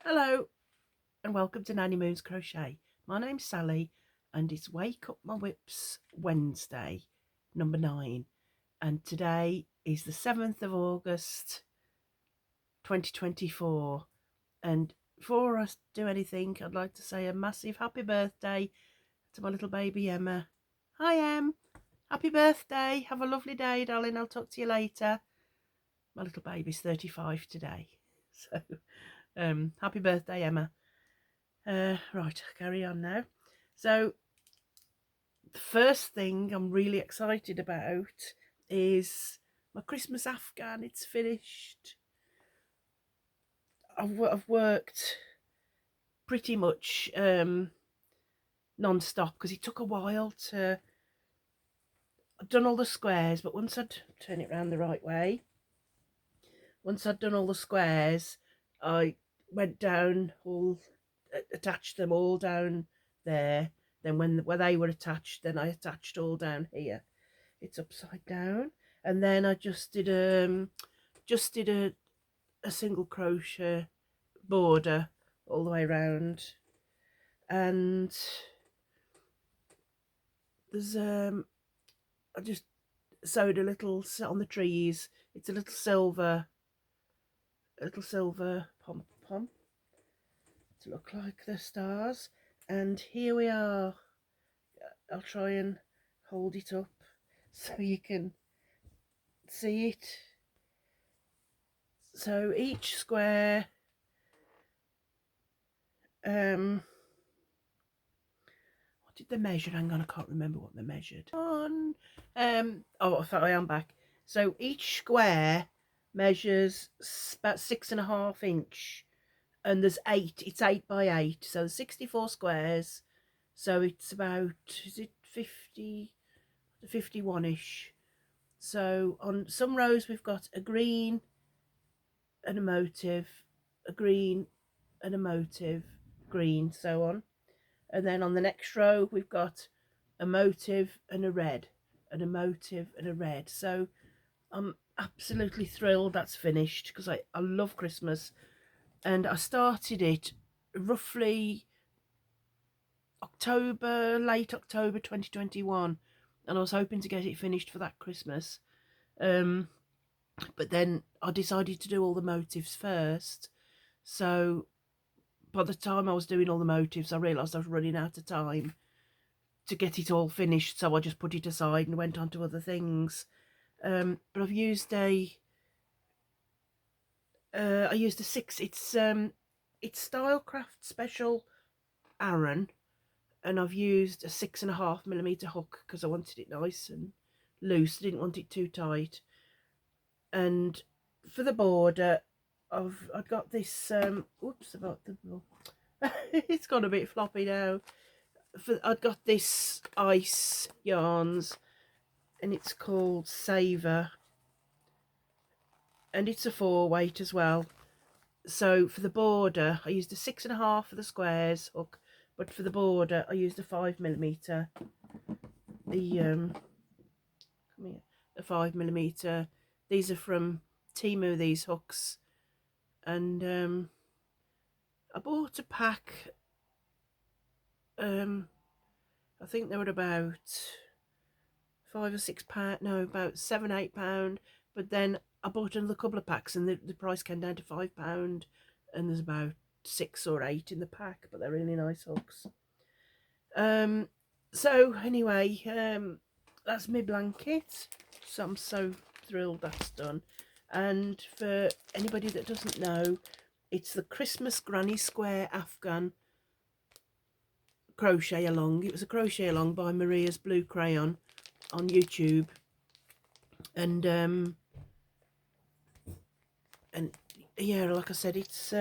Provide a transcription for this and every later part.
Hello and welcome to Nanny Moon's Crochet. My name's Sally and it's Wake Up My Whips Wednesday, number 9. And today is the 7th of August 2024. And before I do anything, I'd like to say a massive happy birthday to my little baby Emma. Hi Em, happy birthday. Have a lovely day, darling. I'll talk to you later. My little baby's 35 today. So happy birthday, Emma. Right, carry on now. So the first thing I'm really excited about is my Christmas Afghan. It's finished. I've worked pretty much non-stop because it took a while to. I'd done all the squares, but once I'd turn it around the right way, once I'd done all the squares, I went down all, attached them all down there. Then where they were attached, then I attached all down here. It's upside down, and then I just did a single crochet border all the way around, and there's I just sewed a little on the trees. It's a little silver pom pom to look like the stars, and here we are. I'll try and hold it up so you can see it. So each square what did they measure? Hang on, I can't remember what they measured. Oh, I thought I am back. So each square measures about 6.5 inch, and there's 8. It's 8 by 8, so there's 64 squares. So it's about, is it 50, 51ish. So on some rows we've got a green and a motive, a green and a motive, green, so on. And then on the next row we've got a motive and a red, and a motive and a red. So I'm absolutely thrilled that's finished because I love Christmas, and I started it roughly late October 2021, and I was hoping to get it finished for that Christmas. But then I decided to do all the motives first. So by the time I was doing all the motives, I realised I was running out of time to get it all finished. So I just put it aside and went on to other things. But I've used I used a 6. It's Stylecraft Special Aran, and I've used a 6.5mm hook because I wanted it nice and loose. I didn't want it too tight. And for the border, I've got this. Oops, about the. It's gone a bit floppy now. I've got this ice yarns, and it's called Saver, and it's a 4 weight as well. So for the border, I used a 6.5 for the squares hook, but for the border, I used a 5mm. The come here, a 5mm. These are from Temu, these hooks, and I bought a pack. I think they were about £5 or £6. No, about £7 or £8. But then I bought another couple of packs, and the price came down to £5, and there's about 6 or 8 in the pack. But they're really nice hooks. So anyway, that's my blanket. So I'm so thrilled that's done. And for anybody that doesn't know, it's the Christmas Granny Square Afghan crochet along. It was a crochet along by Maria's Blue Crayon on YouTube, and yeah, like I said, it's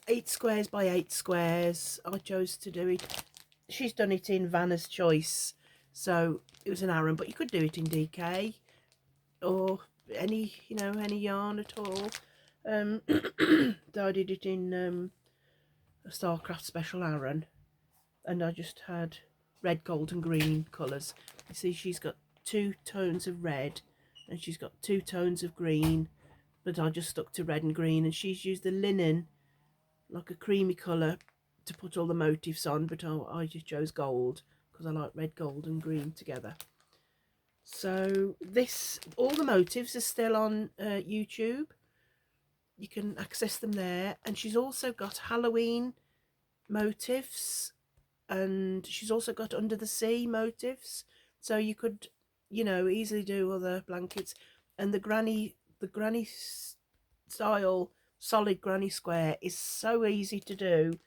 8 squares by 8 squares. I chose to do it. She's done it in Vanna's Choice, so it was an Aran, but you could do it in DK or any yarn at all. I did it in a Starcraft Special Aran, and I just had red, gold and green colours. You see she's got 2 tones of red, and she's got 2 tones of green, but I just stuck to red and green, and she's used the linen, like a creamy colour, to put all the motifs on, but I just chose gold because I like red, gold and green together. So this, all the motifs are still on YouTube. You can access them there, and she's also got Halloween motifs, and she's also got under the sea motifs, so you could, you know, easily do other blankets. And the granny style solid granny square is so easy to do.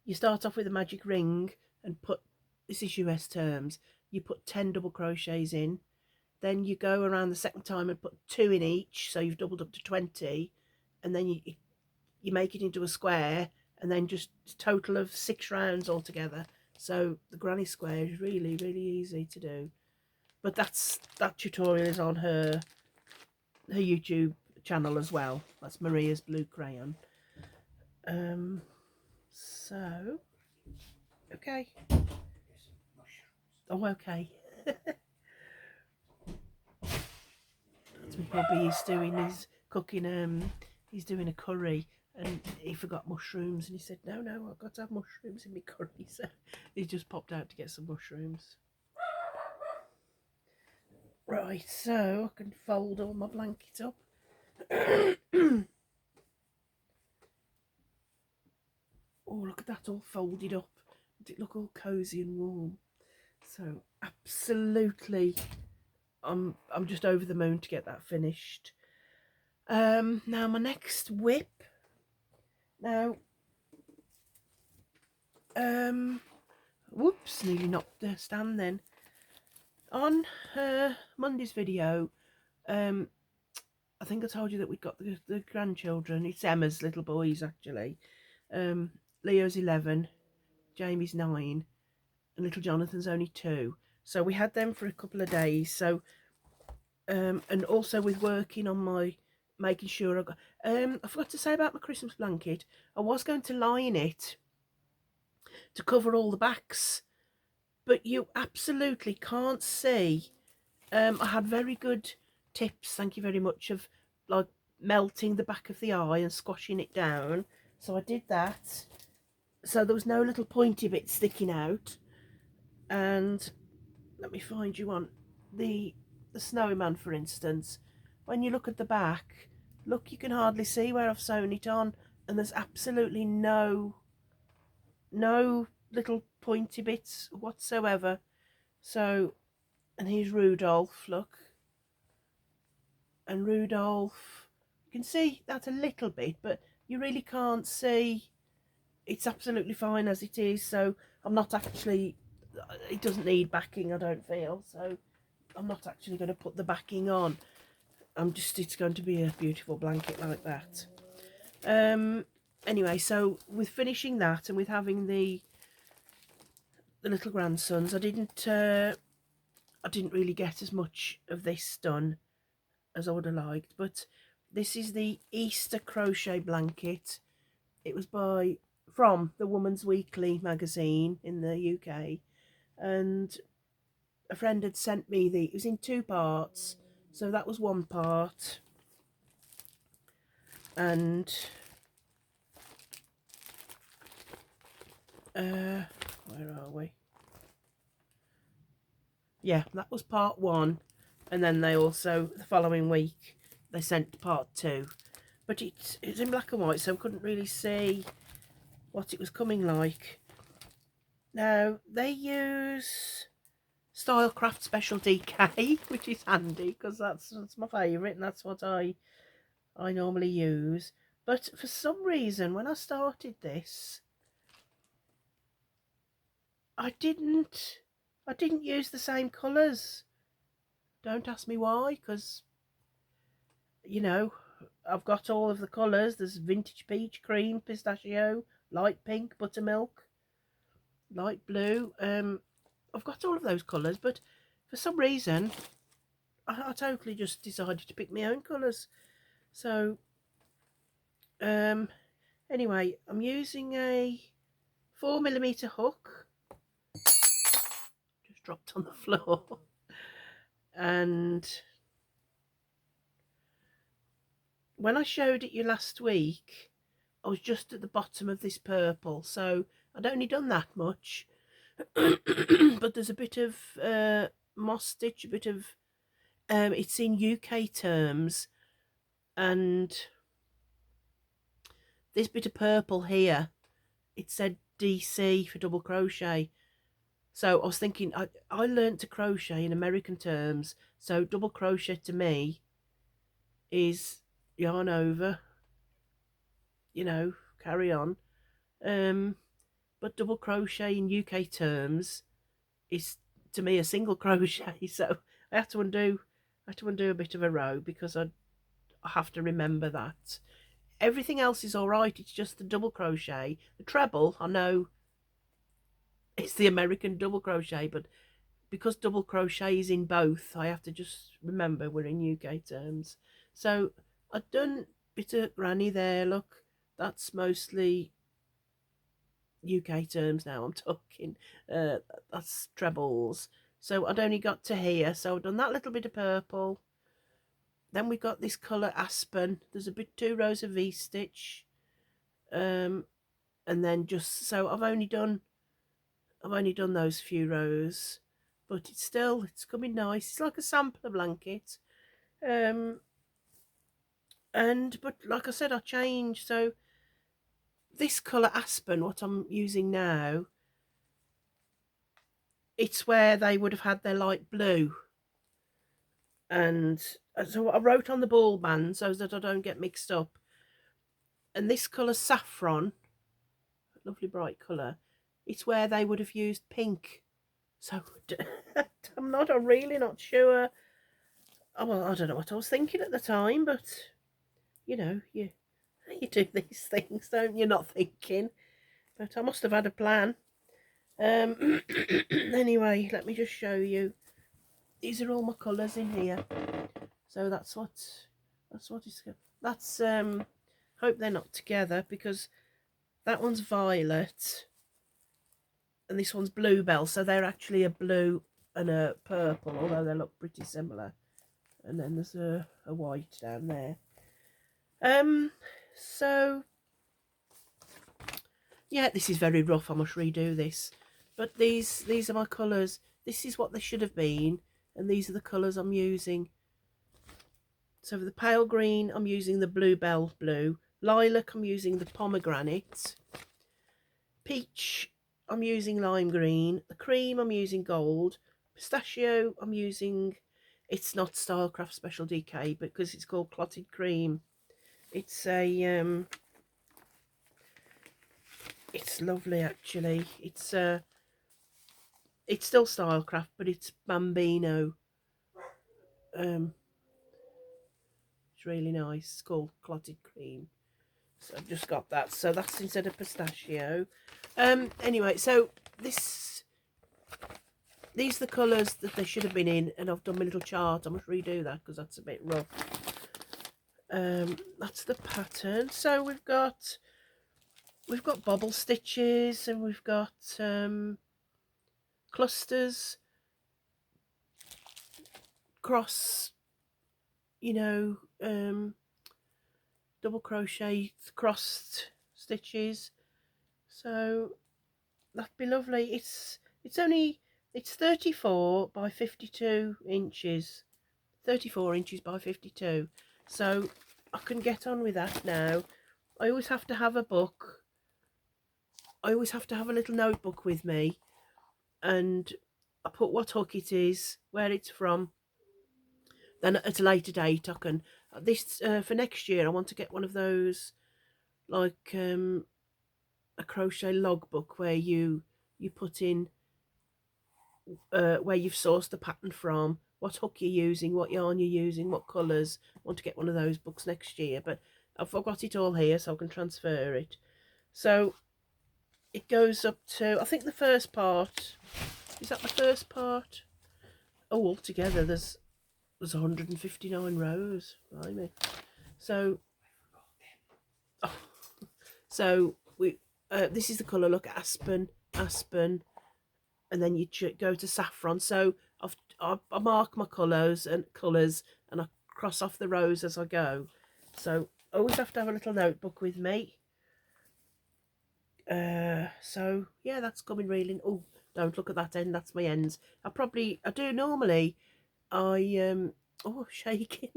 You start off with a magic ring and put, this is US terms, you put 10 double crochets in, then you go around the second time and put 2 in each, so you've doubled up to 20, and then you make it into a square, and then just a total of 6 rounds altogether. So the granny square is really, really easy to do. But that tutorial is on her YouTube channel as well. That's Maria's Blue Crayon. So okay. Oh, okay. That's my hubby. He's cooking. He's doing a curry, and he forgot mushrooms, and he said, "No, I've got to have mushrooms in my curry." So he just popped out to get some mushrooms. Right, so I can fold all my blankets up. Oh, look at that, all folded up. Does it look all cosy and warm? So absolutely, I'm just over the moon to get that finished. Now my next whip. Now, whoops, nearly knocked the stand then. On Monday's video, I think I told you that we got the grandchildren. It's Emma's little boys, actually. Leo's 11, Jamie's 9, and little Jonathan's only 2. So we had them for a couple of days. So, and also with working on my, making sure I got, I forgot to say about my Christmas blanket. I was going to line it to cover all the backs, but you absolutely can't see. I had very good tips, thank you very much, of like melting the back of the eye and squashing it down. So I did that, so there was no little pointy bit sticking out. And let me find you one. The snowy man, for instance, when you look at the back, look, you can hardly see where I've sewn it on, and there's absolutely no little pointy bits whatsoever. So, and here's Rudolph, look. And Rudolph, you can see that a little bit, but you really can't see. It's absolutely fine as it is, so I'm not actually, it doesn't need backing, I don't feel, so I'm not actually going to put the backing on. It's going to be a beautiful blanket like that. Anyway, so with finishing that and with having the little grandsons, I didn't really get as much of this done as I would have liked, but this is the Easter crochet blanket. It was from the Woman's Weekly magazine in the UK, and a friend had sent me it was in 2 parts, so that was one part. And where are we? Yeah, that was part 1, and then they also, the following week, they sent part 2, but it's in black and white, so I couldn't really see what it was coming like. Now they use Stylecraft Special DK, which is handy because that's my favourite, and that's what I normally use. But for some reason, when I started this, I didn't use the same colours. Don't ask me why, because, you know, I've got all of the colours. There's vintage peach, cream, pistachio, light pink, buttermilk, light blue. I've got all of those colours, but for some reason, I totally just decided to pick my own colours. So, anyway, I'm using a 4mm hook. Just dropped on the floor. And when I showed it you last week, I was just at the bottom of this purple, so I'd only done that much. But there's a bit of moss stitch, a bit of it's in UK terms, and this bit of purple here, it said DC for double crochet. So I was thinking, I learnt to crochet in American terms, so double crochet to me is yarn over, carry on. But double crochet in UK terms is to me a single crochet. So I have to undo a bit of a row because I have to remember that. Everything else is all right. It's just the double crochet, the treble. I know it's the American double crochet, but because double crochet is in both, I have to just remember we're in UK terms. So I've done a bit of granny there. Look, that's mostly UK terms now I'm talking. That's trebles. So I'd only got to here, so I've done that little bit of purple. Then we got this colour aspen. There's a bit 2 rows of V-stitch, and then just so I've only done those few rows, but it's coming nice. It's like a sampler blanket, but like I said, I changed. So this colour aspen, what I'm using now, it's where they would have had their light blue, and so I wrote on the ball band so that I don't get mixed up. And this colour saffron, lovely bright colour, it's where they would have used pink. So I'm really not sure. Oh, well, I don't know what I was thinking at the time, but you do these things, don't you? Not thinking, but I must have had a plan. Anyway, let me just show you. These are all my colours in here. So that's what it's. That's hope they're not together because that one's violet and this one's bluebell, so they're actually a blue and a purple, although they look pretty similar. And then there's a white down there. So yeah, this is very rough. I must redo this. But these are my colours. This is what they should have been, and these are the colours I'm using. So for the pale green, I'm using the bluebell blue. Lilac, I'm using the pomegranate. Peach, I'm using lime green. The cream, I'm using gold. Pistachio, I'm using, it's not Stylecraft Special DK because it's called Clotted Cream. It's a it's lovely actually. It's still Stylecraft, but it's Bambino. It's really nice. It's called Clotted Cream. So I've just got that. So that's instead of pistachio. Anyway, so these are the colours that they should have been in, and I've done my little chart. I must redo that because that's a bit rough. That's the pattern. So we've got bobble stitches, and we've got clusters, cross, double crochet crossed stitches. So that'd be lovely. It's 34 by 52 inches. 34 inches by 52. So I can get on with that now. I always have to have a book. I always have to have a little notebook with me, and I put what hook it is, where it's from. Then at a later date I can this for next year I want to get one of those, like a crochet logbook where you put in where you've sourced the pattern from, what hook you're using, what yarn you're using, what colours. I want to get one of those books next year, but I've got it all here so I can transfer it. So it goes up to, I think the first part, is that the first part? Oh, altogether there's 159 rows. Blimey. So so we this is the colour, look, aspen, and then you go to saffron. So I mark my colours and I cross off the rows as I go. So I always have to have a little notebook with me. So yeah, that's coming reeling. Oh, don't look at that end. That's my ends. I do normally. Oh, shaking,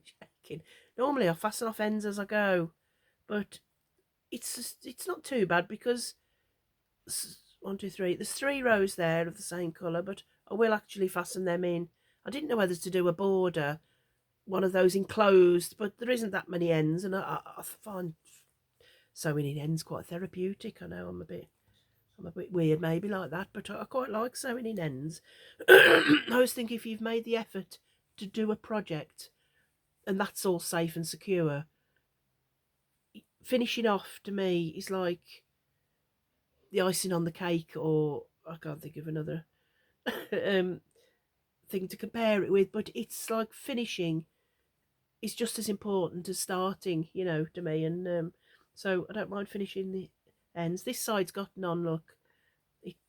shaking. Normally I fasten off ends as I go, but it's not too bad because one, two, three. There's 3 rows there of the same colour, but I will actually fasten them in. I didn't know whether to do a border, one of those enclosed, but there isn't that many ends, and I find sewing in ends quite therapeutic. I know I'm a bit weird maybe like that, but I quite like sewing in ends. I always think if you've made the effort to do a project and that's all safe and secure, finishing off to me is like the icing on the cake, or I can't think of another um, thing to compare it with, but it's like finishing is just as important as starting, to me. And so I don't mind finishing the ends. This side's got none. Look,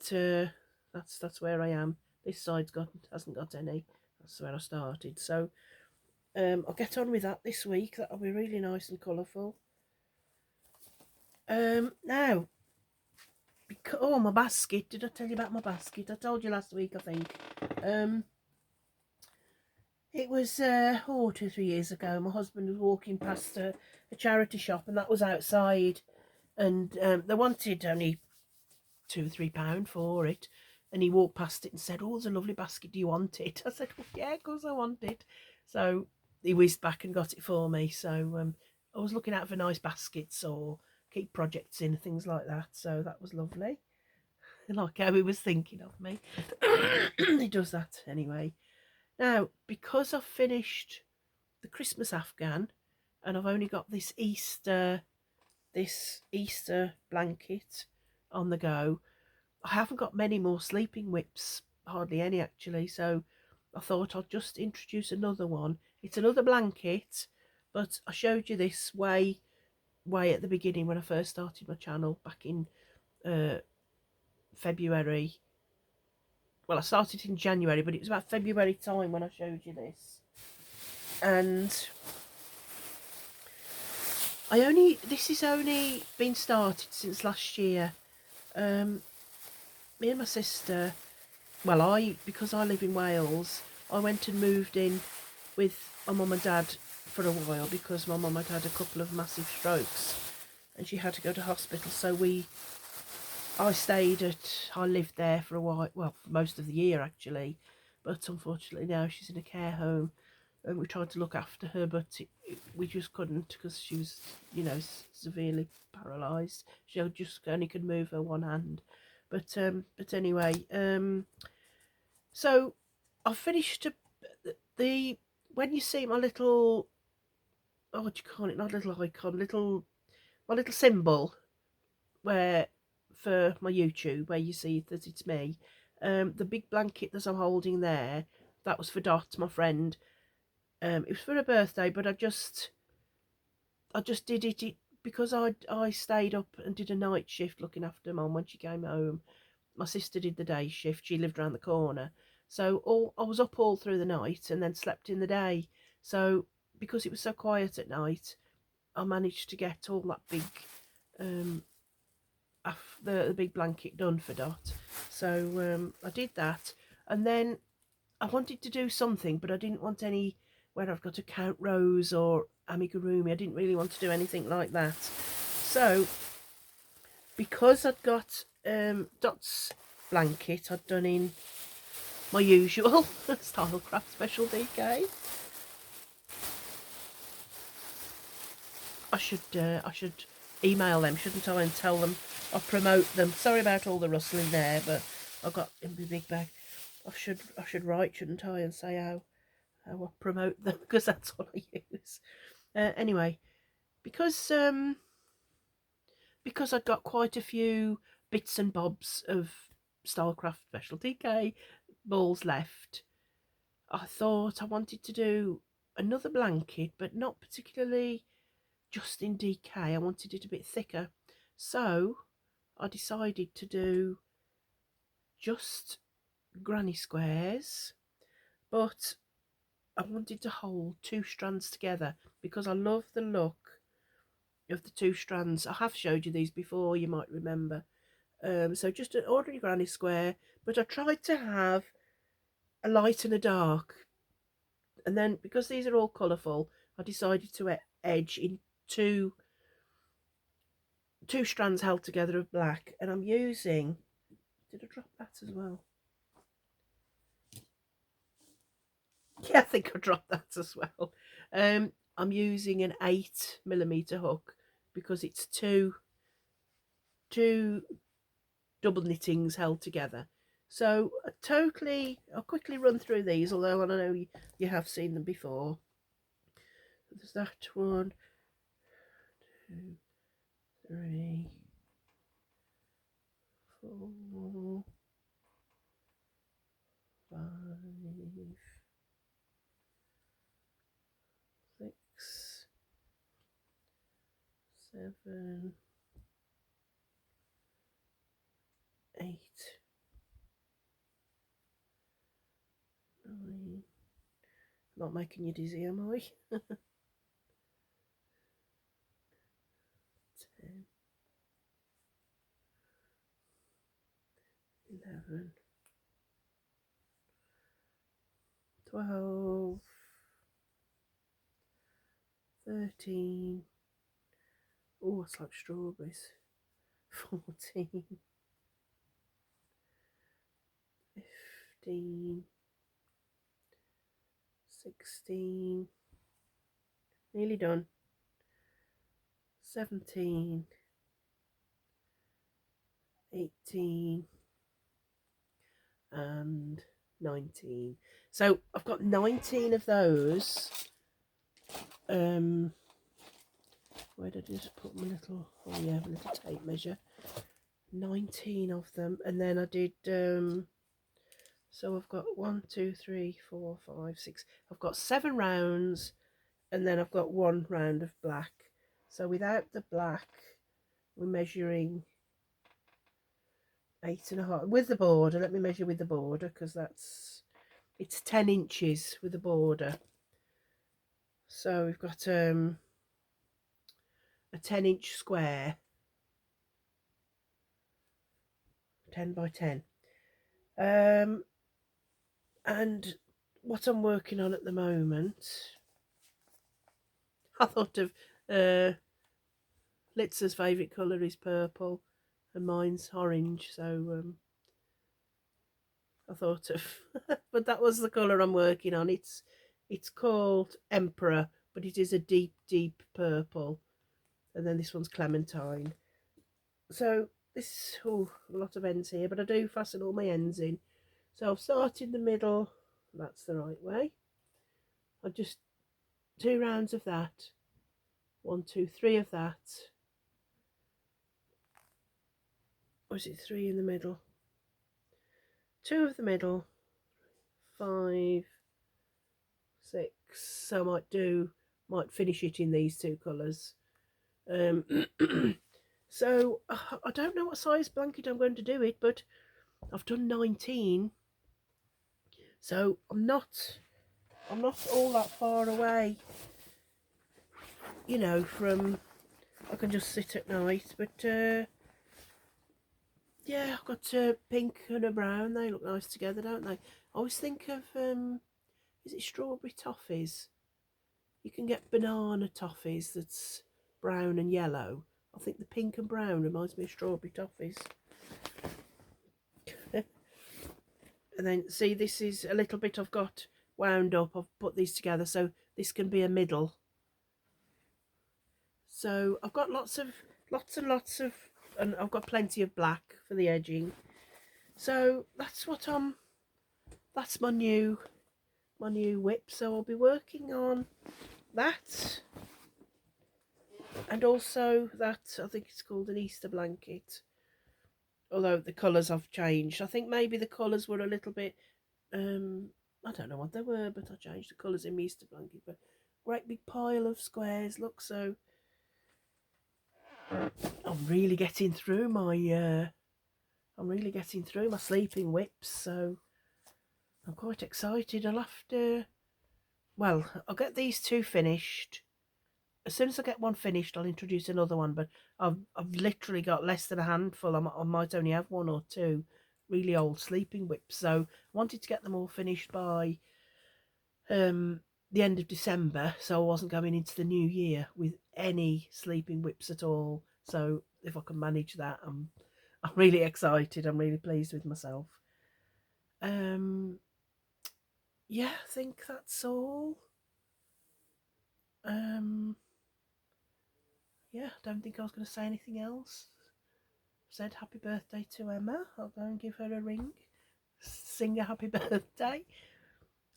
that's where I am. This side's got hasn't got any. That's where I started. So I'll get on with that this week. That'll be really nice and colourful. Now, oh, my basket. Did I tell you about my basket? I told you last week, I think. It was 2 or 3 years ago. My husband was walking past a charity shop, and that was outside, and they wanted only £2 or £3 for it. And he walked past it and said, "Oh, it's a lovely basket. Do you want it?" I said, "Well, yeah, of course I want it." So he whizzed back and got it for me. So I was looking out for nice baskets or keep projects in, things like that. So that was lovely. Like how he was thinking of me. He does that anyway. Now, because I've finished the Christmas Afghan and I've only got this Easter blanket on the go, I haven't got many more sleeping whips, hardly any actually. So I thought I'd just introduce another one. It's another blanket, but I showed you this way at the beginning when I first started my channel back in February. Well, I started in January, but it was about February time when I showed you this. And this has only been started since last year. Me and my sister, because I live in Wales, I went and moved in with my mum and dad for a while because my mum had had a couple of massive strokes and she had to go to hospital. So I lived there for a while, well, for most of the year actually, but unfortunately now she's in a care home and we tried to look after her, but we just couldn't because she was, severely paralysed. She just only could move her one hand. But anyway, so I finished the when you see my little, oh, what do you call it? Not little icon, my little symbol where for my YouTube where you see that it's me. The big blanket that I'm holding there, that was for Dot, my friend. It was for her birthday, but I just did it because I stayed up and did a night shift looking after Mum when she came home. My sister did the day shift. She lived around the corner. So I was up all through the night and then slept in the day. So because it was so quiet at night, I managed to get all that big, the big blanket done for Dot. So I did that, and then I wanted to do something, but I didn't want any where I've got to count rows or amigurumi. I didn't really want to do anything like that. So because I'd got Dot's blanket, I'd done in my usual Stylecraft Special DK. I should email them, shouldn't I, and tell them I'll promote them. Sorry about all the rustling there, but I've got in my big bag. I should write, shouldn't I, and say how I promote them because that's all I use. Anyway, because I'd got quite a few bits and bobs of Stylecraft Special DK balls left, I thought I wanted to do another blanket, but not particularly just in DK. I wanted it a bit thicker. So I decided to do just granny squares, but I wanted to hold 2 strands together because I love the look of the 2 strands. I have showed you these before, you might remember. So just an ordinary granny square, but I tried to have a light and a dark, and then because these are all colourful, I decided to edge in two strands held together of black, and I'm using, did I drop that as well? Yeah, I think I dropped that as well. I'm using an 8mm hook because it's two double knittings held together. So I'll quickly run through these, although I know you have seen them before. There's that one, 2, 3, 4, 5, 6, 7, 8, 9. Not making you dizzy, am I? 10, 11, 12, 13. Oh, it's like strawberries. 14, 15, 16. Nearly done. 17, 18, and 19. So I've got 19 of those. Where did I just put my little, oh yeah, my little tape measure. 19 of them, and then I did so I've got 1, 2, 3, 4, 5, 6. I've got 7 rounds, and then I've got 1 round of black. So without the black, we're measuring 8.5 with the border. Let me measure with the border, because it's 10 inches with the border. So we've got a 10-inch square, 10 by 10. And what I'm working on at the moment, I thought of Litzer's favourite colour is purple, and mine's orange, so I thought of but that was the colour I'm working on. It's called Emperor, but it is a deep purple, and then this one's Clementine. So this, oh, a lot of ends here, but I do fasten all my ends in. So I'll start in the middle. That's the right way. I'll just 2 rounds of that, 1, 2, 3 of that, or is it 3 in the middle, 2 of the middle, 5, 6. So I might finish it in these 2 colours. So I don't know what size blanket I'm going to do it, but I've done 19, so I'm not all that far away, you know, from I can just sit at night. But yeah, I've got a pink and a brown. They look nice together, don't they? I always think of is it strawberry toffees? You can get banana toffees that's brown and yellow. I think the pink and brown reminds me of strawberry toffees. And then see, this is a little bit I've got wound up. I've put these together so this can be a middle. So I've got lots and lots of, and I've got plenty of black for the edging. So that's that's my new whip. So I'll be working on that, and also that, I think it's called an Easter blanket, although the colours have changed. I think maybe the colours were a little bit I don't know what they were, but I changed the colours in my Easter blanket. But great big pile of squares, look. So I'm really getting through my sleeping whips, so I'm quite excited. I'll get these 2 finished, as soon as I get one finished, I'll introduce another one. But I've literally got less than a handful. I might only have one or two really old sleeping whips. So I wanted to get them all finished by the end of December, so I wasn't going into the new year with any sleeping whips at all. So if I can manage that, I'm really excited. I'm really pleased with myself. Um, yeah, I think that's all. Um, yeah, I don't think I was going to say anything else. Said happy birthday to Emma. I'll go and give her a ring, sing a happy birthday,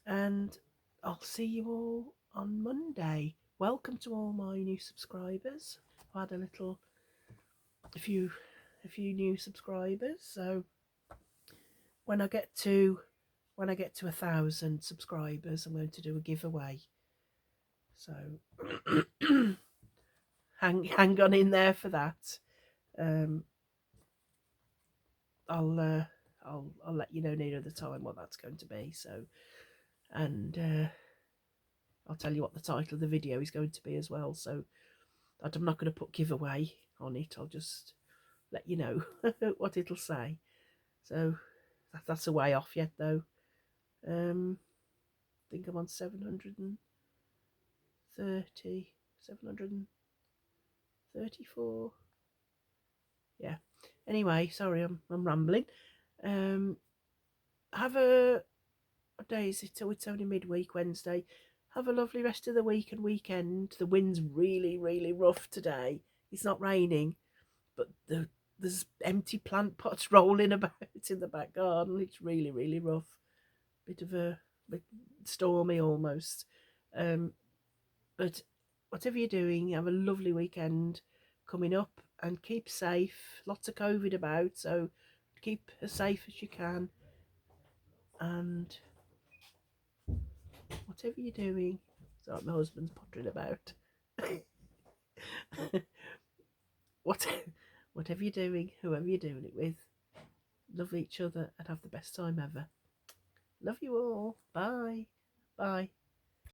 and I'll see you all on Monday. Welcome to all my new subscribers. I had a few new subscribers. So when I get to 1,000 subscribers, I'm going to do a giveaway. So hang on in there for that. Um, I'll let you know nearer the time what that's going to be. So, and I'll tell you what the title of the video is going to be as well. So I'm not going to put giveaway on it. I'll just let you know what it'll say. So that's a way off yet though. I think I'm on 734. Yeah. Anyway, sorry, I'm rambling. Um, have a what day is it? Oh, it's only midweek, Wednesday. Have a lovely rest of the week and weekend. The wind's really, really rough today. It's not raining, but there's empty plant pots rolling about in the back garden. It's really, really rough. Bit stormy almost. But whatever you're doing, have a lovely weekend coming up and keep safe. Lots of COVID about, so keep as safe as you can. And whatever you're doing, sorry, my husband's pottering about. what, whatever you're doing, whoever you're doing it with, love each other and have the best time ever. Love you all. Bye. Bye.